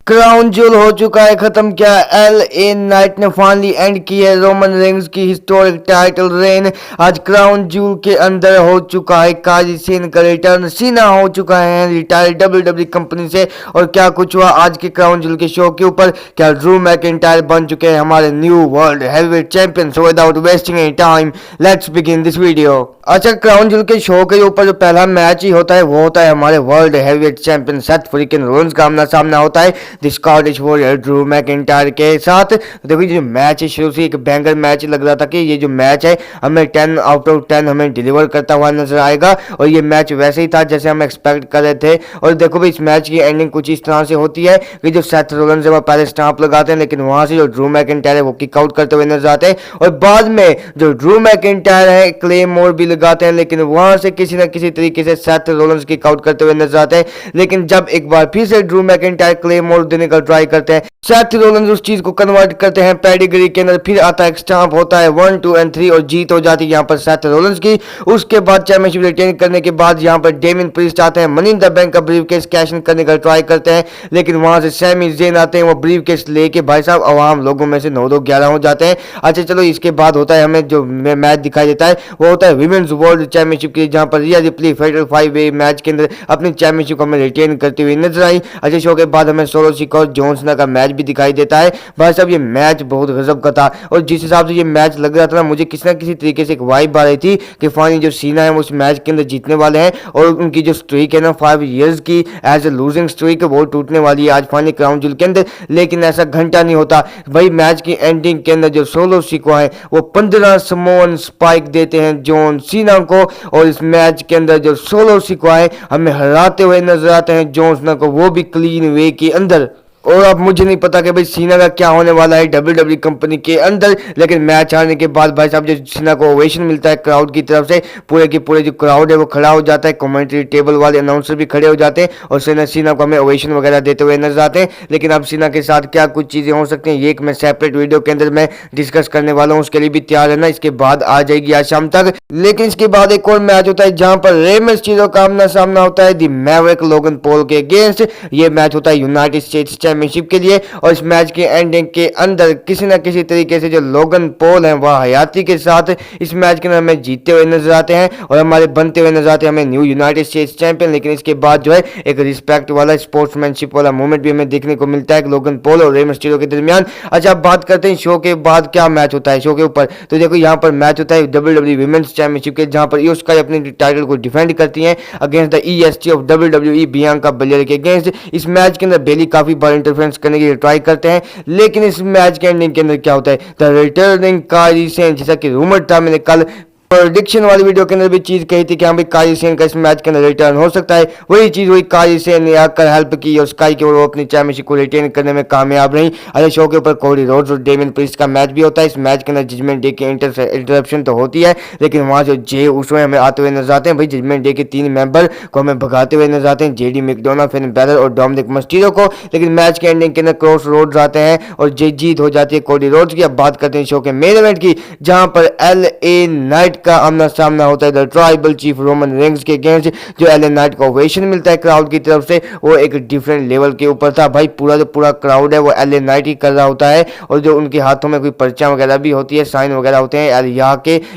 Crown jewel हो चुका है खत्म। क्या एलए नाइट ने फाइनली एंड की है रोमन रेंज की हिस्टोरिक टाइटल रेन। आज क्राउन ज्यूल के अंदर हो चुका है काजी सेन का रिटर्न। सीना हो चुका है रिटायर डब्ल्यूडब्ल्यू कंपनी से। और क्या कुछ हुआ आज के क्राउन ज्यूल के शो के ऊपर। क्या ड्रू मैकिंटायर बन चुके हैं हमारे new world heavyweight champion. So without wasting any time let's begin this video. अच्छा, क्राउन ज्यूल के शो के ऊपर जो पहला मैच ही होता है वो होता है हमारे world heavyweight champion Seth Freakin Rollins का आमना सामना होता है the Scottish warrior Drew McIntyre के साथ। देखो ये जो मैच है शुरू से एक बैंगर मैच लग रहा था कि ये जो मैच है हमें 10 आउट ऑफ 10 हमें डिलीवर करता हुआ नजर आएगा। और ये मैच वैसे ही था जैसे हम एक्सपेक्ट कर रहे थे। और देखो भाई इस मैच की एंडिंग कुछ इस तरह से होती है कि जो सेथ रोलिंस है वो पहले स्टंप लगाते हैं, लेकिन वहां से जो ड्रू मैकिंटायर है वो किक आउट करते हुए नजर आते हैं। और बाद में जो ड्रू मैकिंटायर है क्लेमोर भी लगाते हैं, लेकिन वहां से किसी न किसी तरीके से सेथ रोलिंस किक आउट करते हुए नजर आते हैं। लेकिन जब एक बार फिर से ड्रू मैकिंटायर क्लेमोर देने का ट्राई करते हैं, सेथ रोलिंस उस चीज को कन्वर्ट करते हैं पेडिग्री के अंदर। फिर आता है स्टंप, होता है 1 2 और 3 और जीत हो जाती है यहाँ पर सेथ रोलिंस की। उसके बाद चैंपियनशिप रिटेन करने के बाद यहाँ पर डेमियन प्रीस्ट आते हैं, मनी इन द बैंक का ब्रीफकेस कैश इन करने का ट्राई करते हैं, लेकिन वहां से सैमी ज़ेन आते हैं, वो ब्रीफकेस लेके भाई साहब आवाम लोगों में से 9-2-11 हो जाते हैं। अच्छा चलो, इसके बाद होता है हमें जो मैच दिखाई देता है वो होता है विमेंस वर्ल्ड चैंपियनशिप की, जहां पर रिया रिप्ली फेडरल 5-वे मैच के अंदर अपनी चैंपियनशिप को हमें रिटेन करती हुई नजर आई। अच्छा, शो के बाद हमें सोलो सिक्का और जॉन सीना का मैच भी दिखाई देता है। भाई साहब ये मैच बहुत गजब का था, और जिस हिसाब से ये मैच लग रहा था ना, मुझे किसी ना किसी तरीके से एक वाइब आ रही थी कि फाइनली जो सीना है वो उस मैच के अंदर जीतने वाले हैं, और उनकी जो स्ट्रीक है ना 5 इयर्स की एज ए लूजिंग स्ट्रीक वो टूटने वाली है आज फाइनली क्राउन ज्यूल के अंदर। लेकिन ऐसा घंटा नहीं होता भाई, मैच की एंडिंग के अंदर जो सोलो सिक्का है वो 15 समोन स्पाइक देते हैं जॉन सीना को, और इस मैच के अंदर जो सोलो सिक्का है हमें हराते हुए नजर आते हैं जॉन सीना को, वो भी क्लीन वे के अंदर। और अब मुझे नहीं पता कि भाई सीना का क्या होने वाला है डब्ल्यूडब्ल्यू कंपनी के अंदर, लेकिन मैच हारने के बाद भाई साहब जो सीना को ओवेशन मिलता है क्राउड की तरफ से, पूरे की पूरे जो क्राउड है वो खड़ा हो जाता है, कमेंट्री टेबल वाले अनाउंसर भी खड़े हो जाते हैं और सीना को हमें ओवेशन वगैरह देते हुए नजर आते हैं। लेकिन अब सीना के साथ क्या कुछ चीजें हो सकती हैं ये एक मैं सेपरेट वीडियो के अंदर मैं डिस्कस करने वाला हूँ, उसके लिए भी तैयार रहना, इसके बाद आ जाएगी आज शाम तक। लेकिन इसके बाद एक और मैच होता है जहां पर रे मिस्टीरियो का आमना सामना होता है दी मैवरिक लोगन पॉल के अगेंस्ट। ये मैच होता है यूनाइटेड स्टेट्स चैंपियनशिप के लिए, और इस मैच के एंडिंग के अंदर किसी न किसी तरीके से जो लोगन पॉल हैं वह हयाती के साथ इस मैच के अंदर हमें जीतते हुए नजर आते हैं और हमारे बनते हुए नजर आते हैं हमें न्यू यूनाइटेड स्टेट्स चैंपियन। लेकिन इसके बाद जो है एक रिस्पेक्ट वाला स्पोर्ट्समैनशिप वाला मूवमेंट भी हमें देखने को मिलता है लोगन पॉल और रे मिस्टीरियो के दरमियान। अच्छा, अब बात करते हैं शो के बाद क्या मैच होता है शो के ऊपर। तो देखो यहाँ पर मैच होता है डब्ल्यूडब्ल्यू विमेंस चैंपियनशिप के, जहां पर ईओ स्काई अपने टाइटल को डिफेंड करती हैं against the EST of WWE Bianca Belair के अगेंस्ट। इस मैच के अंदर बेली काफी बार इंटरफेरेंस करने की ट्राई करते हैं, लेकिन इस मैच के एंडिंग के अंदर क्या होता है, द रिटर्निंग काजी सेन, जैसा कि रूमर था, मैंने कल प्रेडिक्शन वाली वीडियो के अंदर भी चीज कही थी कि हाँ भाई काजी सेन का इस मैच के अंदर रिटर्न हो सकता है, वही चीज वही काजी सेन ने आकर हेल्प की और स्काई के वो अपनी चैंपियनशिप को रिटेन करने में कामयाब रही। अरे शो के ऊपर कोडी रोड्स और डेमियन प्रीस्ट का मैच भी होता है। इस मैच के अंदर जजमेंट डे की इंटरप्शन तो होती है, लेकिन वहां जो जे उसो हमें आते हुए नजर आते हैं। भाई जजमेंट डे के 3 मेंबर को हमें भगाते हुए नजर आते हैं, जेडी मैकडोना, फिन बैलर और डोमिनिक मिस्टीरियो को। लेकिन मैच के एंडिंग के अंदर क्रॉस रोड्स आते हैं और जीत हो जाती है कोडी रोड्स की। अब बात करते हैं शो के मेन इवेंट की, जहां पर एलए नाइट का आमना सामना होता है the tribal chief Roman Reigns के अगेंस्ट। जो एलए नाइट को ओवेशन मिलता है क्राउड की तरफ से वो एक डिफरेंट लेवल के ऊपर था। भाई पूरा जो पूरा क्राउड है वो एलए नाइट ही कर रहा होता है, और जो उनके हाथों में कोई पर्चा वगैरह भी होती है, साइन वगैरह होते हैं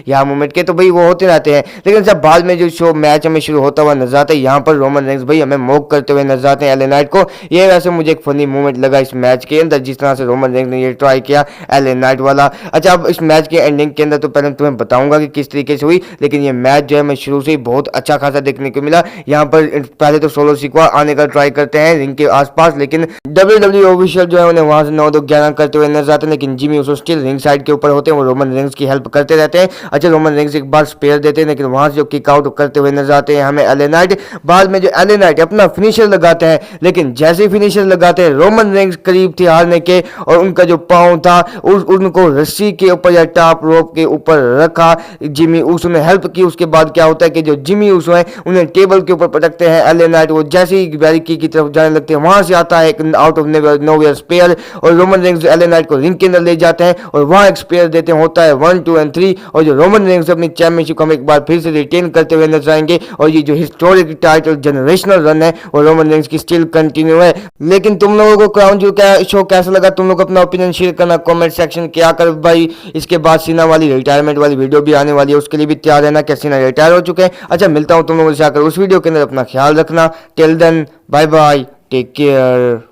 यहाँ मूवमेंट के, तो भाई वो होते रहते हैं। लेकिन जब बाद में जो शो मैच हमें शुरू होता हुआ नजर आता है, यहाँ पर रोमन रेंज भाई हमें मॉक करते हुए नजर आते हैं एलए नाइट को। ये वैसे मुझे एक फनी मूवमेंट लगा इस मैच के अंदर, जिस तरह से रोमन रेंज ने ये ट्राई किया एलए नाइट वाला। अच्छा, अब इस मैच के एंडिंग के अंदर तो पहले तुम्हें बताऊंगा कि किस तरीके से हुई, लेकिन ये मैच जो है हमें शुरू से ही बहुत अच्छा खासा देखने को मिला। यहाँ पर पहले तो सोलो सिक्का आने का ट्राई करते हैं रिंग के आसपास, लेकिन डब्ल्यूडब्ल्यू ऑफिशियल जो है उन्हें वहां से 9-2-11 करते हुए नजर आते हैं, लेकिन Jimmy Uso still ring side के ऊपर होते हैं, वो रोमन रेंज की हेल्प करते रहते हैं। अच्छा, रोमन रेंज एक बार स्पेयर देते हैं, लेकिन वहां से जो किक आउट करते हुए नजर आते हैं हमें एलए नाइट। बाद में जो एलए नाइट अपना फिनिशर लगाते हैं, लेकिन जैसे फिनिशर लगाते हैं रोमन रेंज करीब थे हारने के, और उनका जो पांव था उनको रस्सी के ऊपर या टॉप रोप के ऊपर रखा, जिमी ऊसो ने हेल्प की। उसके बाद क्या होता है कि जो जिमी ऊसो है उन्हें टेबल के ऊपर पटकते हैं एलए नाइट। वो जैसे ही बैरिकी की तरफ जाने लगते हैं वहां से आता है एक आउट ऑफ नोवेयर स्पेयर और रोमन रेंस एलए नाइट को रिंग के अंदर ले जाते हैं और वहां एक स्पेयर देते हैं। होता है 1, 2 और 3 और जो रोमन रेंस अपनी चैंपियनशिप को हम एक बार फिर से रिटेन करते हुए नजर आएंगे। और ये जो हिस्टोरिक टाइटल जनरेशनल रन है वो रोमन रेंस की स्टिल कंटिन्यू है। लेकिन तुम लोगों को क्राउन जूल का शो कैसा लगा, तुम लोग अपना ओपिनियन शेयर करना कमेंट सेक्शन किया कर भाई। इसके बाद सीना वाली रिटायरमेंट वाली वीडियो भी आने वाली है, उसके लिए भी तैयार रहना कि सीना रिटायर हो चुके हैं। अच्छा, मिलता हूं तुम लोगों से आकर उस वीडियो के अंदर। अपना ख्याल रखना। Till then bye bye, take care.